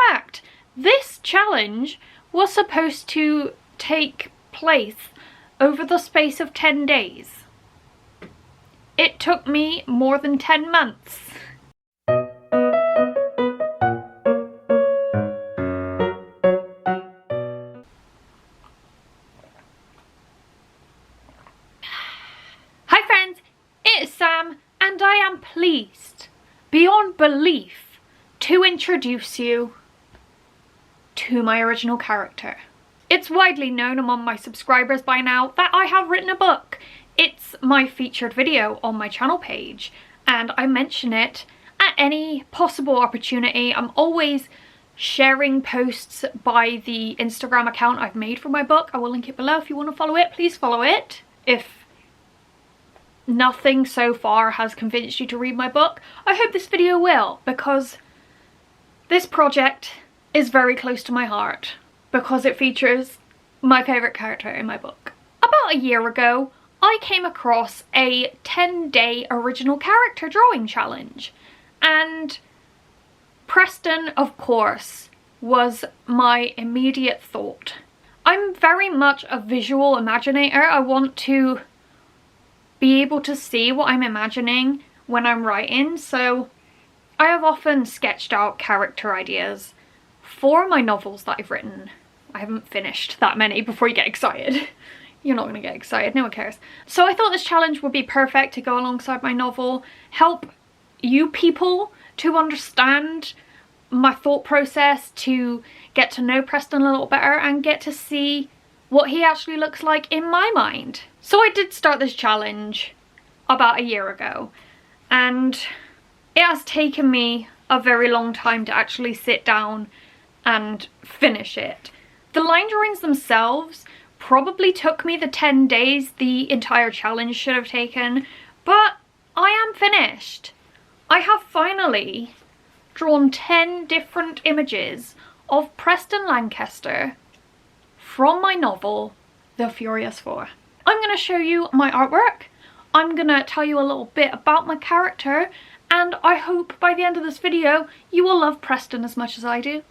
fact, this challenge was supposed to take place over the space of 10 days. It took me more than 10 months. Hi friends, it's Sam, and I am pleased, beyond belief, to introduce you to my original character. It's widely known among my subscribers by now that I have written a book. It's my featured video on my channel page, and I mention it at any possible opportunity. I'm always sharing posts by the Instagram account I've made for my book. I will link it below if you want to follow it. Please follow it. If nothing so far has convinced you to read my book, I hope this video will, because this project is very close to my heart because it features my favourite character in my book. About a year ago, I came across a 10-day original character drawing challenge, and Preston, of course, was my immediate thought. I'm very much a visual imaginator. I want to be able to see what I'm imagining when I'm writing, so I have often sketched out character ideas for my novels that I've written. I haven't finished that many before you get excited. You're not going to get excited, no one cares. So I thought this challenge would be perfect to go alongside my novel, help you people to understand my thought process, to get to know Preston a little better and get to see what he actually looks like in my mind. So I did start this challenge about a year ago, and it has taken me a very long time to actually sit down and finish it. The line drawings themselves probably took me the 10 days the entire challenge should have taken, but I am finished. I have finally drawn 10 different images of Preston Lancaster from my novel, The Furious 4. I'm going to show you my artwork, I'm going to tell you a little bit about my character, and I hope by the end of this video you will love Preston as much as I do,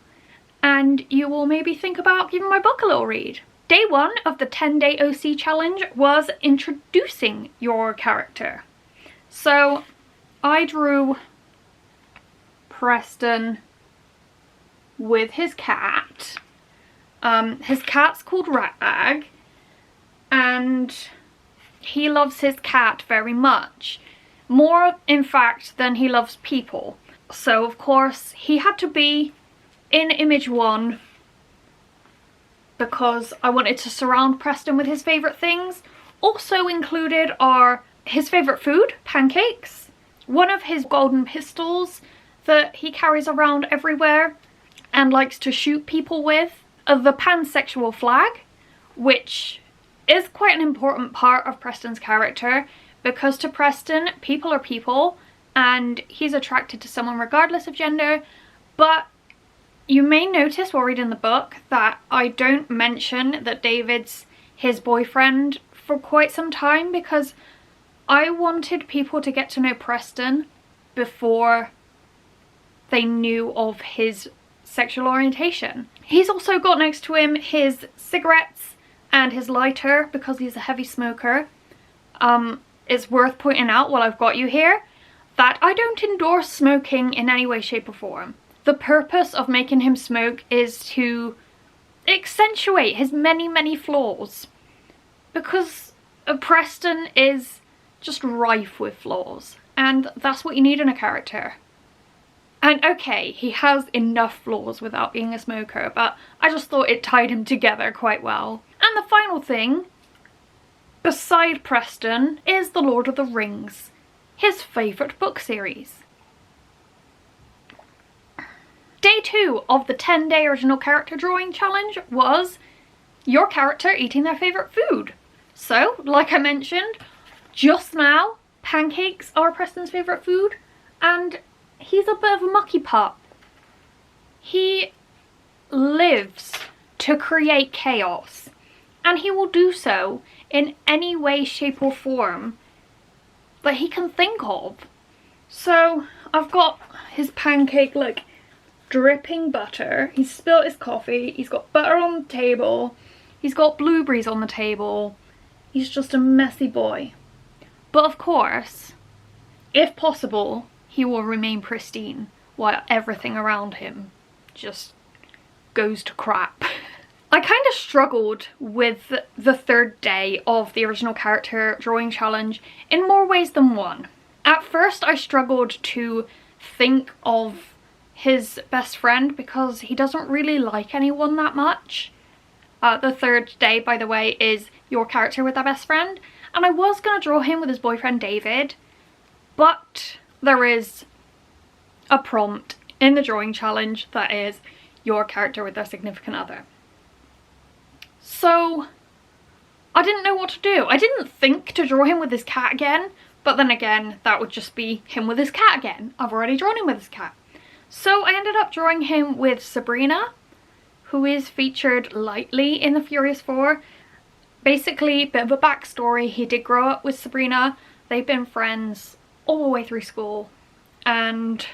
and you will maybe think about giving my book a little read. Day 1 of the 10-day OC challenge was introducing your character. So I drew Preston with his cat. His cat's called Ratbag, and he loves his cat very much. More, in fact, than he loves people. So, of course, he had to be in image 1 because I wanted to surround Preston with his favourite things. Also included are his favourite food, pancakes, one of his golden pistols that he carries around everywhere and likes to shoot people with, the pansexual flag, which is quite an important part of Preston's character, because to Preston, people are people and he's attracted to someone regardless of gender. But you may notice while reading the book that I don't mention that David's his boyfriend for quite some time, because I wanted people to get to know Preston before they knew of his sexual orientation. He's also got next to him his cigarettes and his lighter because he's a heavy smoker. It's worth pointing out while I've got you here that I don't endorse smoking in any way, shape or form. The purpose of making him smoke is to accentuate his many flaws, because Preston is just rife with flaws, and that's what you need in a character. And okay, he has enough flaws without being a smoker, but I just thought it tied him together quite well. And the final thing, beside Preston, is The Lord of the Rings, his favourite book series. Day 2 of the 10-day original character drawing challenge was your character eating their favourite food. So, like I mentioned just now, pancakes are Preston's favourite food, and he's a bit of a mucky pup. He lives to create chaos, and he will do so in any way, shape or form that he can think of. So I've got his pancake like dripping butter. He's spilt his coffee. He's got butter on the table. He's got blueberries on the table. He's just a messy boy. But of course, if possible, he will remain pristine while everything around him just goes to crap. I kind of struggled with the third day of the original character drawing challenge in more ways than one. At first I struggled to think of his best friend because he doesn't really like anyone that much. The third day, by the way, is your character with their best friend, and I was going to draw him with his boyfriend David, but there is a prompt in the drawing challenge that is your character with their significant other. So I didn't know what to do. I didn't think to draw him with his cat again, but then again, that would just be him with his cat again. I've already drawn him with his cat. So I ended up drawing him with Sabrina, who is featured lightly in the Furious 4. Basically, bit of a backstory, he did grow up with Sabrina. They've been friends all the way through school, and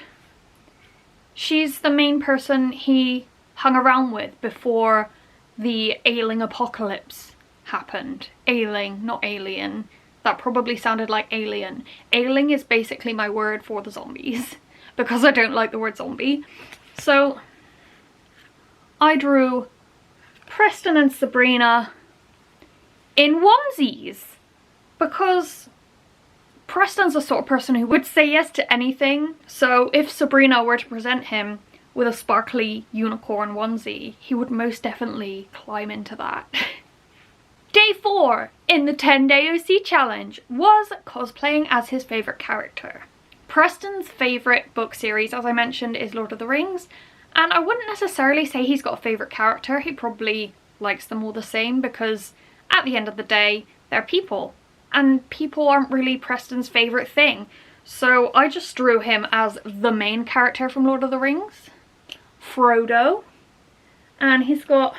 she's the main person he hung around with before the ailing apocalypse happened. Ailing, not alien. That probably sounded like alien. Ailing is basically my word for the zombies because I don't like the word zombie. So I drew Preston and Sabrina in onesies because Preston's the sort of person who would say yes to anything. So if Sabrina were to present him with a sparkly unicorn onesie, he would most definitely climb into that. Day 4 in the 10-day OC challenge was cosplaying as his favourite character. Preston's favourite book series, as I mentioned, is Lord of the Rings, and I wouldn't necessarily say he's got a favourite character. He probably likes them all the same because at the end of the day, they're people, and people aren't really Preston's favourite thing. So I just drew him as the main character from Lord of the Rings, Frodo, and he's got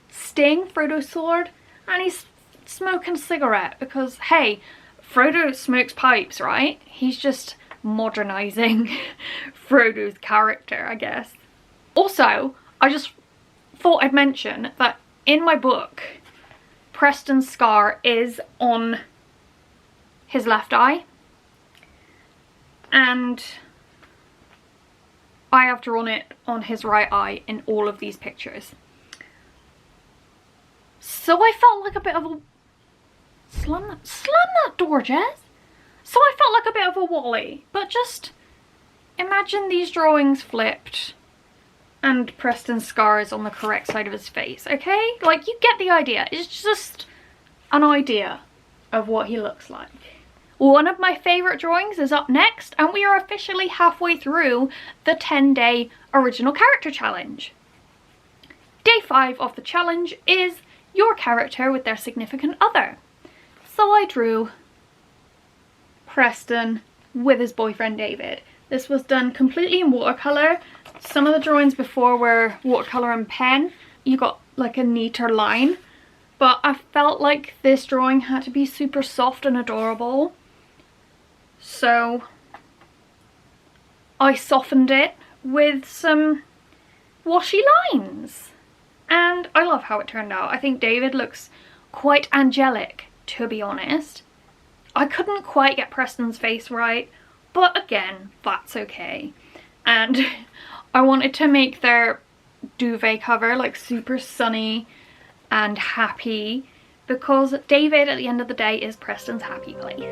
Sting, Frodo's sword, and he's smoking a cigarette because, hey, Frodo smokes pipes, right? He's just modernising Frodo's character, I guess. Also, I just thought I'd mention that in my book, Preston's scar is on his left eye, and I have drawn it on his right eye in all of these pictures. So I felt like a bit of a... Slam that door, Jess! So I felt like a bit of a Wally, but just imagine these drawings flipped and Preston's scar is on the correct side of his face, okay? Like, you get the idea. It's just an idea of what he looks like. One of my favourite drawings is up next, and we are officially halfway through the 10-day original character challenge. Day 5 of the challenge is your character with their significant other. So I drew Preston with his boyfriend David. This was done completely in watercolour. Some of the drawings before were watercolour and pen. You got like a neater line, but I felt like this drawing had to be super soft and adorable. So I softened it with some washy lines, and I love how it turned out. I think David looks quite angelic, to be honest. I couldn't quite get Preston's face right, but again, that's okay. And I wanted to make their duvet cover like super sunny and happy because David at the end of the day is Preston's happy place.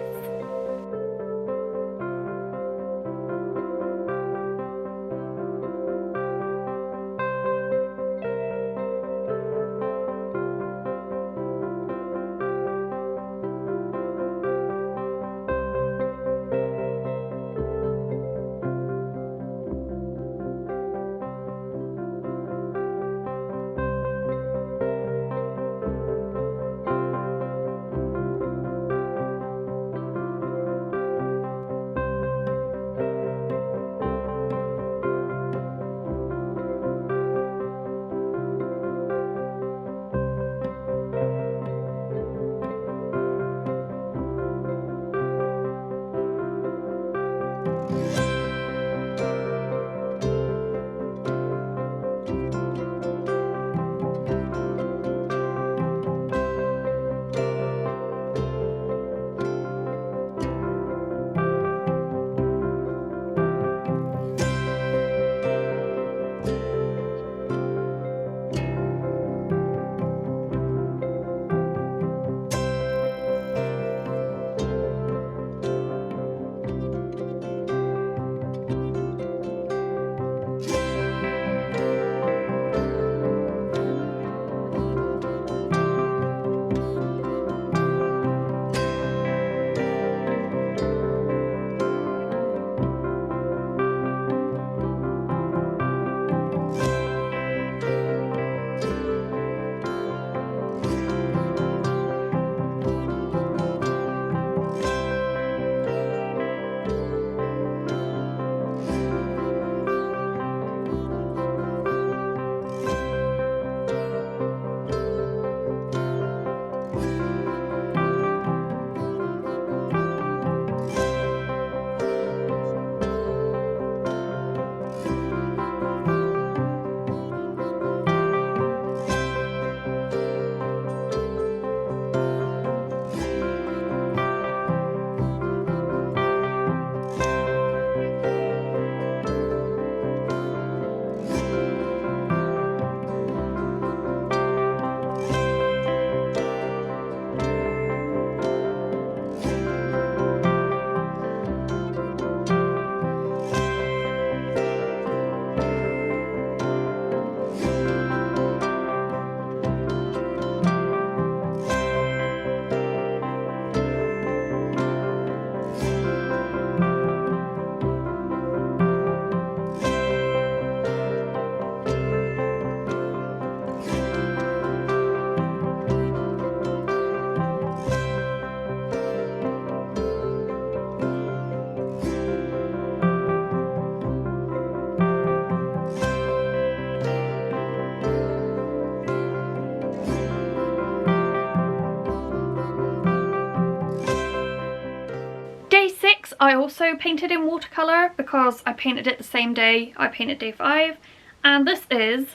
I also painted in watercolour because I painted it the same day I painted day 5. And this is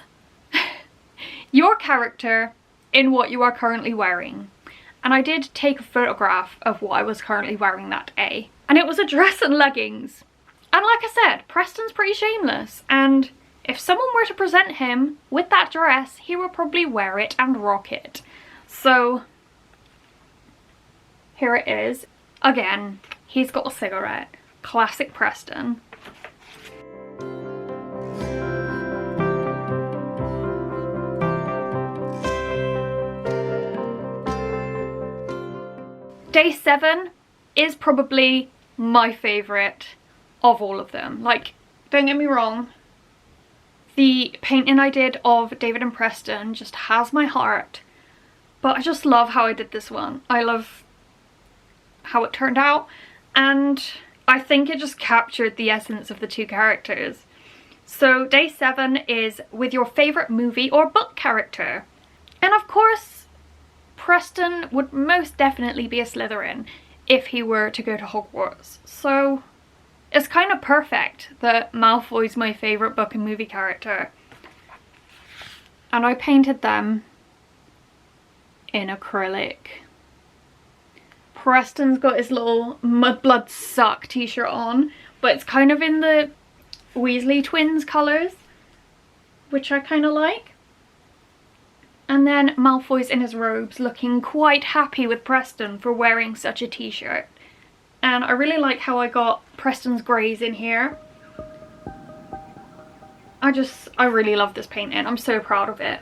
your character in what you are currently wearing. And I did take a photograph of what I was currently wearing that day. And it was a dress and leggings. And like I said, Preston's pretty shameless. And if someone were to present him with that dress, he would probably wear it and rock it. So here it is. Again, he's got a cigarette. Classic Preston. Day 7 is probably my favourite of all of them. Like, don't get me wrong, the painting I did of David and Preston just has my heart, but I just love how I did this one. I love how it turned out, and I think it just captured the essence of the two characters. So day 7 is with your favourite movie or book character. And of course, Preston would most definitely be a Slytherin if he were to go to Hogwarts. So it's kind of perfect that Malfoy's my favourite book and movie character. And I painted them in acrylic. Preston's got his little Mudblood Suck t-shirt on, but it's kind of in the Weasley twins colours, which I kind of like. And then Malfoy's in his robes looking quite happy with Preston for wearing such a t-shirt. And I really like how I got Preston's greys in here. I really love this painting. I'm so proud of it.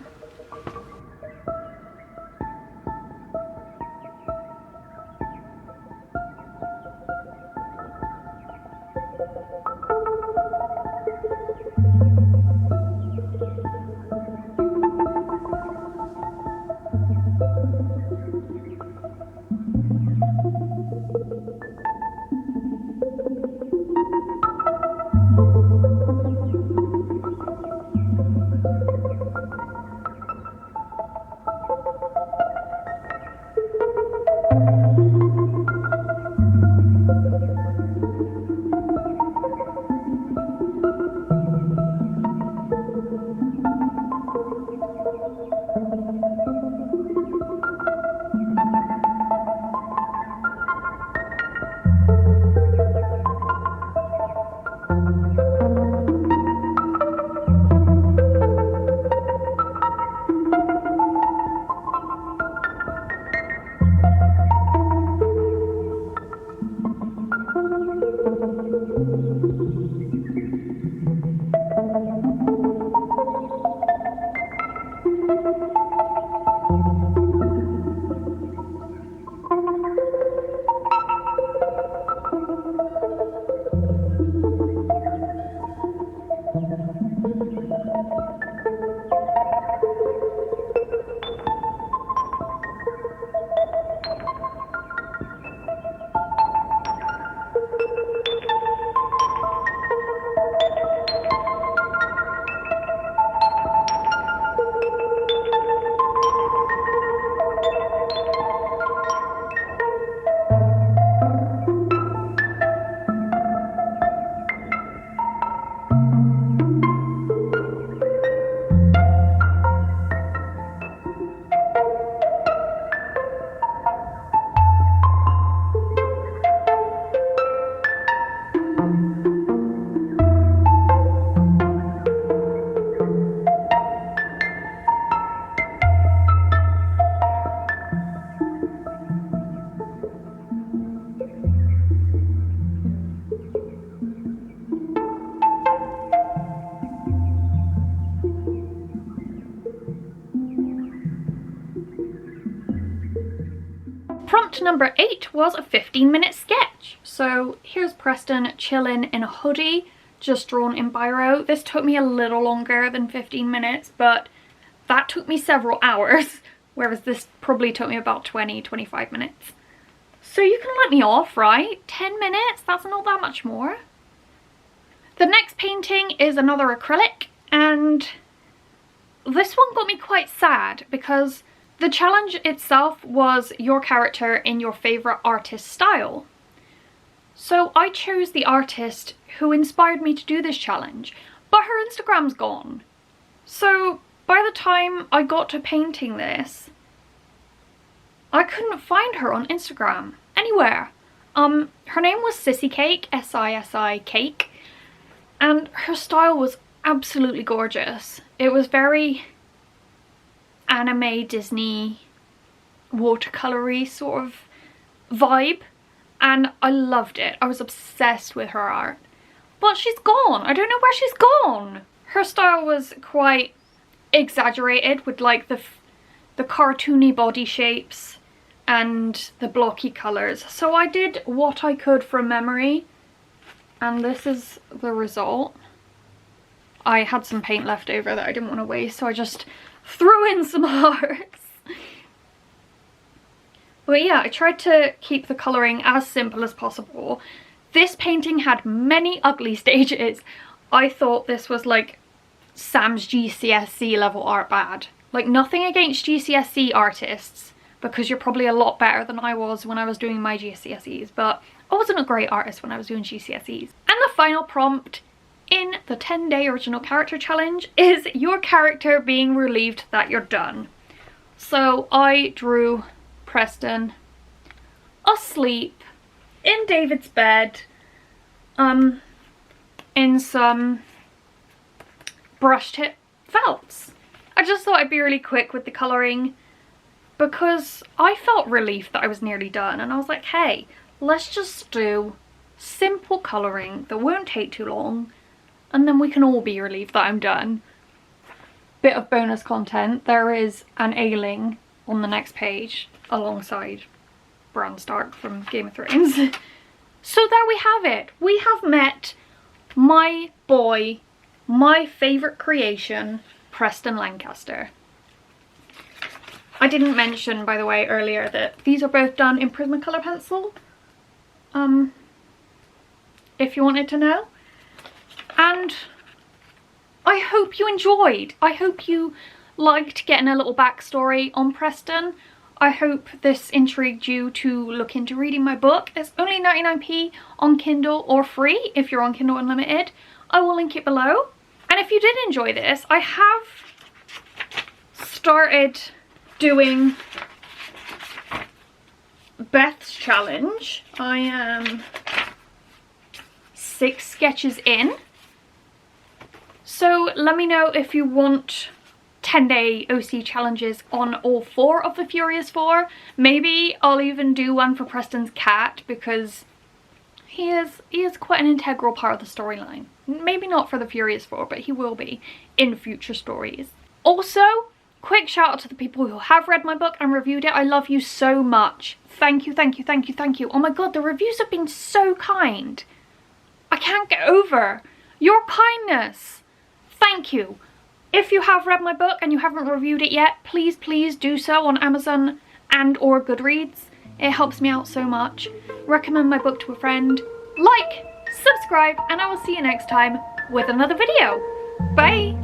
Prompt number 8 was a 15-minute sketch. So here's Preston chilling in a hoodie, just drawn in biro. This took me a little longer than 15 minutes, but that took me several hours, whereas this probably took me about 20-25 minutes. So you can let me off, right? 10 minutes? That's not that much more. The next painting is another acrylic, and this one got me quite sad because the challenge itself was your character in your favourite artist style. So I chose the artist who inspired me to do this challenge, but her Instagram's gone. So by the time I got to painting this, I couldn't find her on Instagram anywhere. Her name was Sissy Cake, S-I-S-I Cake, and her style was absolutely gorgeous. It was very anime, Disney, watercolory sort of vibe, and I loved it. I was obsessed with her art. But she's gone. I don't know where she's gone. Her style was quite exaggerated with like the cartoony body shapes and the blocky colours. So I did what I could from memory, and this is the result. I had some paint left over that I didn't want to waste, so I just threw in some hearts. But yeah, I tried to keep the colouring as simple as possible. This painting had many ugly stages. I thought this was like Sam's GCSE level art bad. Like, nothing against GCSE artists, because you're probably a lot better than I was when I was doing my GCSEs, but I wasn't a great artist when I was doing GCSEs. And the final prompt in the 10-day original character challenge is your character being relieved that you're done. So I drew Preston asleep in David's bed, in some brush tip felts. I just thought I'd be really quick with the colouring because I felt relief that I was nearly done, and I was like, hey, let's just do simple colouring that won't take too long, and then we can all be relieved that I'm done. Bit of bonus content, there is an ailing on the next page alongside Bran Stark from Game of Thrones. So there we have it. We have met my boy, my favourite creation, Preston Lancaster. I didn't mention, by the way, earlier that these are both done in Prismacolor pencil, if you wanted to know. And I hope you enjoyed. I hope you liked getting a little backstory on Preston. I hope this intrigued you to look into reading my book. It's only 99p on Kindle, or free if you're on Kindle Unlimited. I will link it below. And if you did enjoy this, I have started doing Beth's challenge. I am 6 sketches in. So let me know if you want 10-day OC challenges on all 4 of the Furious 4. Maybe I'll even do one for Preston's cat, because he is quite an integral part of the storyline. Maybe not for the Furious 4, but he will be in future stories. Also, quick shout out to the people who have read my book and reviewed it. I love you so much. Thank you, thank you, thank you, thank you. Oh my god, the reviews have been so kind. I can't get over your kindness. Thank you. If you have read my book and you haven't reviewed it yet, please, please do so on Amazon and or Goodreads. It helps me out so much. Recommend my book to a friend. Like, subscribe, and I will see you next time with another video. Bye!